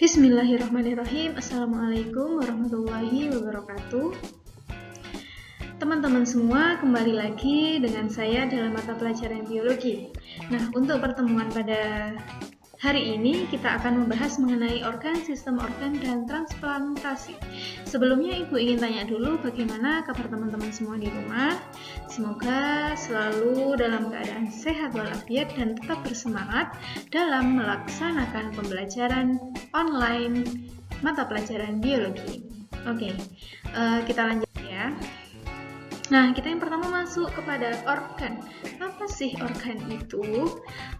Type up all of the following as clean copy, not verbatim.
Bismillahirrahmanirrahim. Assalamualaikum warahmatullahi wabarakatuh. Teman-teman semua, kembali lagi dengan saya dalam mata pelajaran biologi. Nah, untuk pertemuan pada hari ini kita akan membahas mengenai organ, sistem organ, dan transplantasi. Sebelumnya Ibu ingin tanya dulu bagaimana kabar teman-teman semua di rumah. Semoga selalu dalam keadaan sehat walafiat dan tetap bersemangat dalam melaksanakan pembelajaran online mata pelajaran biologi. Oke, kita lanjut ya. Nah, kita yang pertama masuk kepada organ. Apa sih organ itu?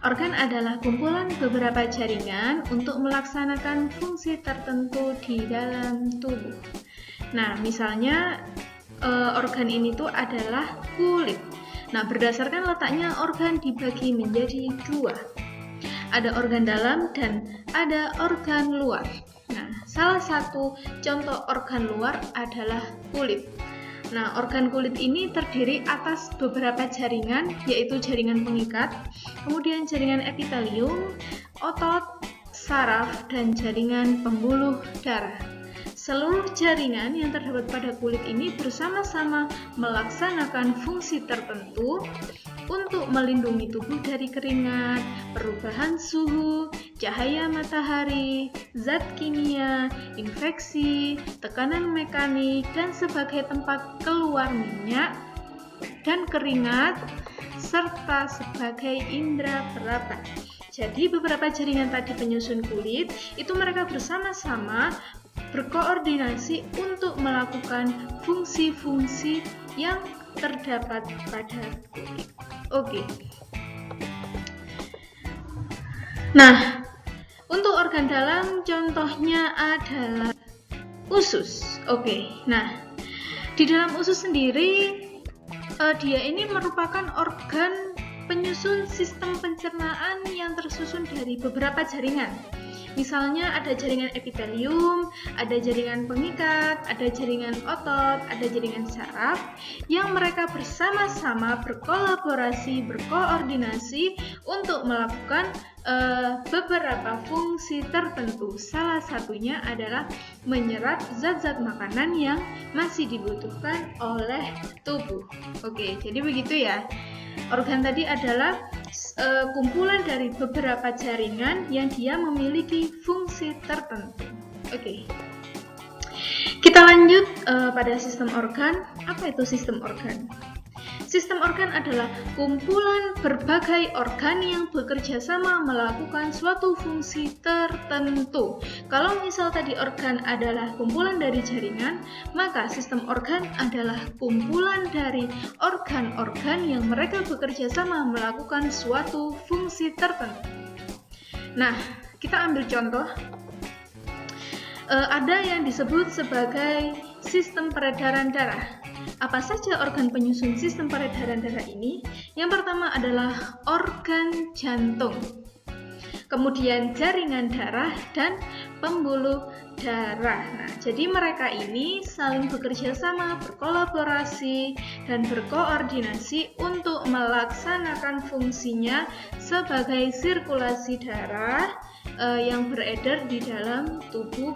Organ adalah kumpulan beberapa jaringan untuk melaksanakan fungsi tertentu di dalam tubuh. Nah, misalnya organ ini tuh adalah kulit. Nah, berdasarkan letaknya organ dibagi menjadi dua. Ada organ dalam dan ada organ luar. Nah, salah satu contoh organ luar adalah kulit. Nah, organ kulit ini terdiri atas beberapa jaringan, yaitu jaringan pengikat, kemudian jaringan epitelium, otot, saraf, dan jaringan pembuluh darah. Seluruh jaringan yang terdapat pada kulit ini bersama-sama melaksanakan fungsi tertentu untuk melindungi tubuh dari keringat, perubahan suhu, cahaya matahari, zat kimia, infeksi, tekanan mekanik, dan sebagai tempat keluar minyak dan keringat, serta sebagai indera peraba. Jadi beberapa jaringan tadi penyusun kulit, itu mereka bersama-sama berkoordinasi untuk melakukan fungsi-fungsi yang terdapat pada kulit. Oke. Nah, untuk organ dalam contohnya adalah usus. Oke. Nah, di dalam usus sendiri dia ini merupakan organ penyusun sistem pencernaan yang tersusun dari beberapa jaringan. Misalnya ada jaringan epitelium, ada jaringan pengikat, ada jaringan otot, ada jaringan saraf yang mereka bersama-sama berkolaborasi, berkoordinasi untuk melakukan beberapa fungsi tertentu. Salah satunya adalah menyerap zat-zat makanan yang masih dibutuhkan oleh tubuh. Oke, jadi begitu ya. Organ tadi adalah kumpulan dari beberapa jaringan yang dia memiliki fungsi tertentu. Oke. Kita lanjut pada sistem organ. Apa itu sistem organ? Sistem organ adalah kumpulan berbagai organ yang bekerja sama melakukan suatu fungsi tertentu. Kalau misal tadi organ adalah kumpulan dari jaringan, maka sistem organ adalah kumpulan dari organ-organ yang mereka bekerja sama melakukan suatu fungsi tertentu. Nah, kita ambil contoh. Ada yang disebut sebagai sistem peredaran darah. Apa saja organ penyusun sistem peredaran darah ini? Yang pertama adalah organ jantung, kemudian jaringan darah dan pembuluh darah. Nah, jadi mereka ini saling bekerja sama, berkolaborasi, dan berkoordinasi untuk melaksanakan fungsinya sebagai sirkulasi darah yang beredar di dalam tubuh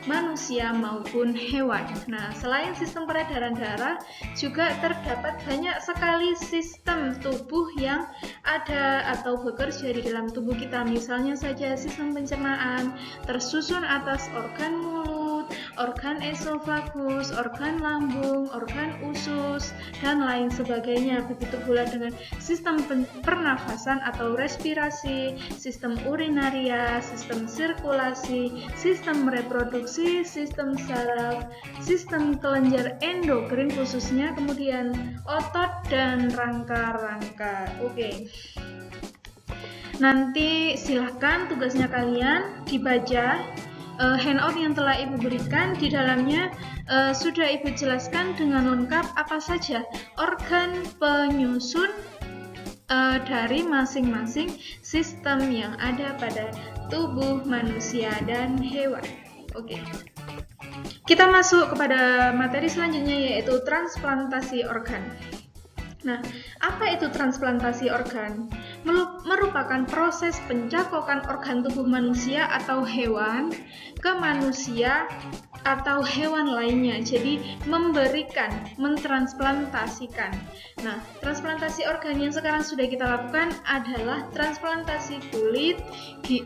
manusia maupun hewan. Nah, selain sistem peredaran darah, juga terdapat banyak sekali sistem tubuh yang ada atau bekerja di dalam tubuh kita. Misalnya saja sistem pencernaan tersusun atas organ mulut, organ esofagus, organ lambung, organ usus, dan lain sebagainya. Begitu pula dengan sistem pernafasan atau respirasi, sistem urinaria, sistem sirkulasi, sistem reproduksi, sistem saraf, sistem kelenjar endokrin khususnya, kemudian otot dan rangka-rangka. Oke. Nanti silahkan tugasnya kalian dibaca handout yang telah Ibu berikan. Di dalamnya sudah Ibu jelaskan dengan lengkap apa saja organ penyusun dari masing-masing sistem yang ada pada tubuh manusia dan hewan. Oke. Kita masuk kepada materi selanjutnya, yaitu transplantasi organ. Nah, apa itu transplantasi organ? Merupakan proses pencakokan organ tubuh manusia atau hewan ke manusia atau hewan lainnya. Jadi mentransplantasikan. Nah, transplantasi organ yang sekarang sudah kita lakukan adalah transplantasi kulit,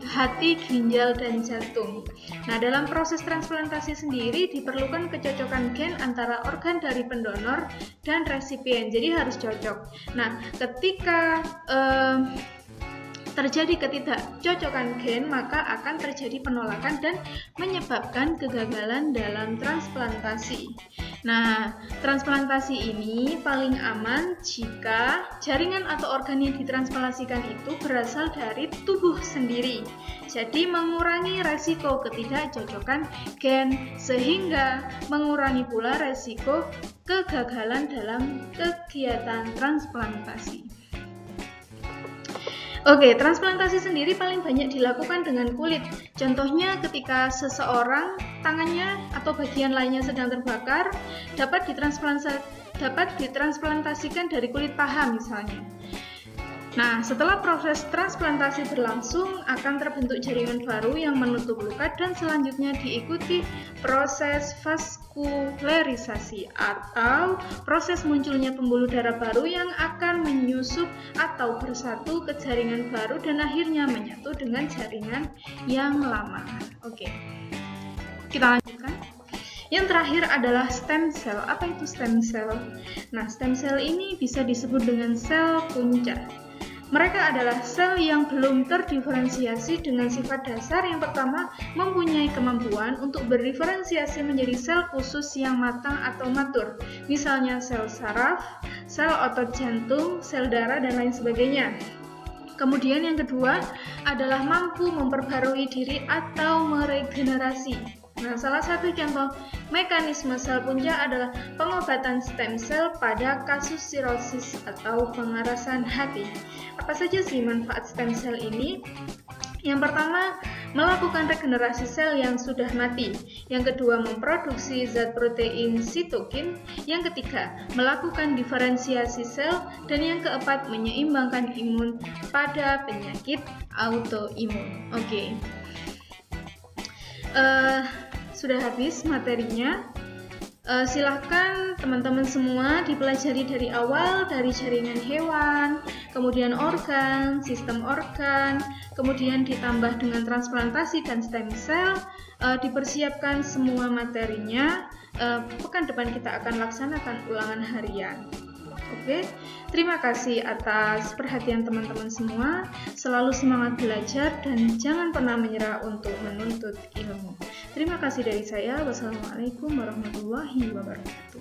hati, ginjal, dan jantung. Nah, dalam proses transplantasi sendiri diperlukan kecocokan gen antara organ dari pendonor dan resipien. Jadi harus cocok. Nah, ketika terjadi ketidakcocokan gen, maka akan terjadi penolakan dan menyebabkan kegagalan dalam transplantasi. Nah, transplantasi ini paling aman jika jaringan atau organ yang ditransplantasikan itu berasal dari tubuh sendiri. Jadi mengurangi resiko ketidakcocokan gen, sehingga mengurangi pula resiko kegagalan dalam kegiatan transplantasi. Oke, transplantasi sendiri paling banyak dilakukan dengan kulit. Contohnya ketika seseorang tangannya atau bagian lainnya sedang terbakar, dapat ditransplantasikan dari kulit paha misalnya. Nah, setelah proses transplantasi berlangsung, akan terbentuk jaringan baru yang menutup luka dan selanjutnya diikuti proses vaskularisasi atau proses munculnya pembuluh darah baru yang akan menyusup atau bersatu ke jaringan baru dan akhirnya menyatu dengan jaringan yang lama. Oke, kita lanjutkan. Yang terakhir adalah stem cell. Apa itu stem cell? Nah, stem cell ini bisa disebut dengan sel punca. Mereka adalah sel yang belum terdiferensiasi dengan sifat dasar. Yang pertama, mempunyai kemampuan untuk berdiferensiasi menjadi sel khusus yang matang atau matur. Misalnya sel saraf, sel otot jantung, sel darah, dan lain sebagainya. Kemudian yang kedua adalah mampu memperbarui diri atau meregenerasi. Nah, salah satu contoh mekanisme sel punca adalah pengobatan stem cell pada kasus sirosis atau pengerasan hati. Apa saja sih manfaat stem cell ini? Yang pertama, melakukan regenerasi sel yang sudah mati. Yang kedua, memproduksi zat protein sitokin. Yang ketiga, melakukan diferensiasi sel. Dan yang keempat, menyeimbangkan imun pada penyakit autoimun. Oke. Sudah habis materinya. Silahkan teman-teman semua dipelajari dari awal, dari jaringan hewan, kemudian organ, sistem organ, kemudian ditambah dengan transplantasi dan stem cell. Dipersiapkan semua materinya. Pekan depan kita akan laksanakan ulangan harian. Oke, terima kasih atas perhatian teman-teman semua. Selalu semangat belajar dan jangan pernah menyerah untuk menuntut ilmu. Terima kasih dari saya. Wassalamualaikum warahmatullahi wabarakatuh.